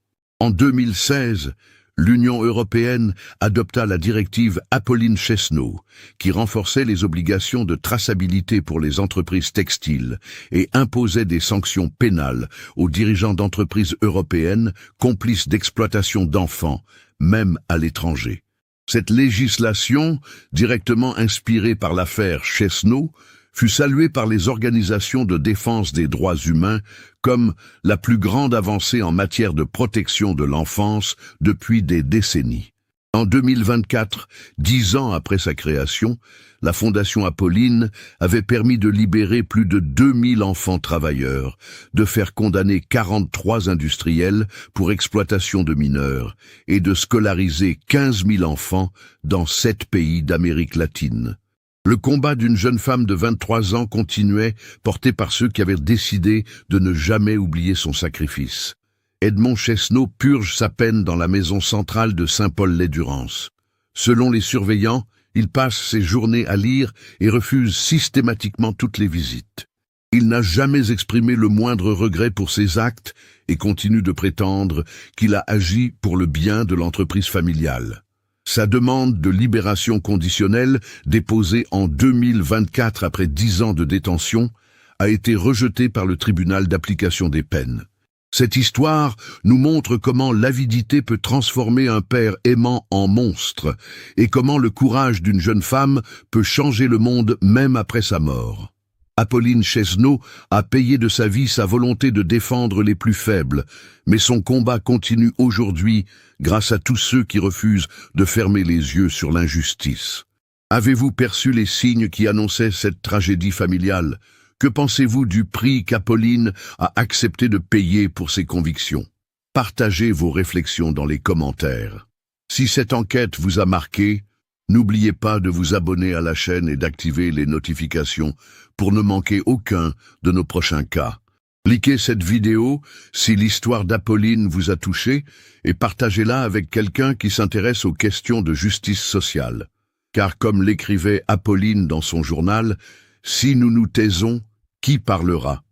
En 2016, l'Union européenne adopta la directive Apolline-Chesneau, qui renforçait les obligations de traçabilité pour les entreprises textiles et imposait des sanctions pénales aux dirigeants d'entreprises européennes complices d'exploitation d'enfants, même à l'étranger. Cette législation, directement inspirée par l'affaire Chesneau, fut saluée par les organisations de défense des droits humains comme la plus grande avancée en matière de protection de l'enfance depuis des décennies. En 2024, 10 ans après sa création, la Fondation Apolline avait permis de libérer plus de 2000 enfants travailleurs, de faire condamner 43 industriels pour exploitation de mineurs et de scolariser 15 000 enfants dans 7 pays d'Amérique latine. Le combat d'une jeune femme de 23 ans continuait, porté par ceux qui avaient décidé de ne jamais oublier son sacrifice. Edmond Chesneau purge sa peine dans la maison centrale de Saint-Paul-lès-Durance. Selon les surveillants, il passe ses journées à lire et refuse systématiquement toutes les visites. Il n'a jamais exprimé le moindre regret pour ses actes et continue de prétendre qu'il a agi pour le bien de l'entreprise familiale. Sa demande de libération conditionnelle, déposée en 2024 après 10 ans de détention, a été rejetée par le tribunal d'application des peines. Cette histoire nous montre comment l'avidité peut transformer un père aimant en monstre et comment le courage d'une jeune femme peut changer le monde même après sa mort. Apolline Chesneau a payé de sa vie sa volonté de défendre les plus faibles, mais son combat continue aujourd'hui grâce à tous ceux qui refusent de fermer les yeux sur l'injustice. Avez-vous perçu les signes qui annonçaient cette tragédie familiale? Que pensez-vous du prix qu'Apolline a accepté de payer pour ses convictions? Partagez vos réflexions dans les commentaires. Si cette enquête vous a marqué, n'oubliez pas de vous abonner à la chaîne et d'activer les notifications pour ne manquer aucun de nos prochains cas. Likez cette vidéo si l'histoire d'Apolline vous a touché et partagez-la avec quelqu'un qui s'intéresse aux questions de justice sociale. Car comme l'écrivait Apolline dans son journal, « Si nous nous taisons, qui parlera ?»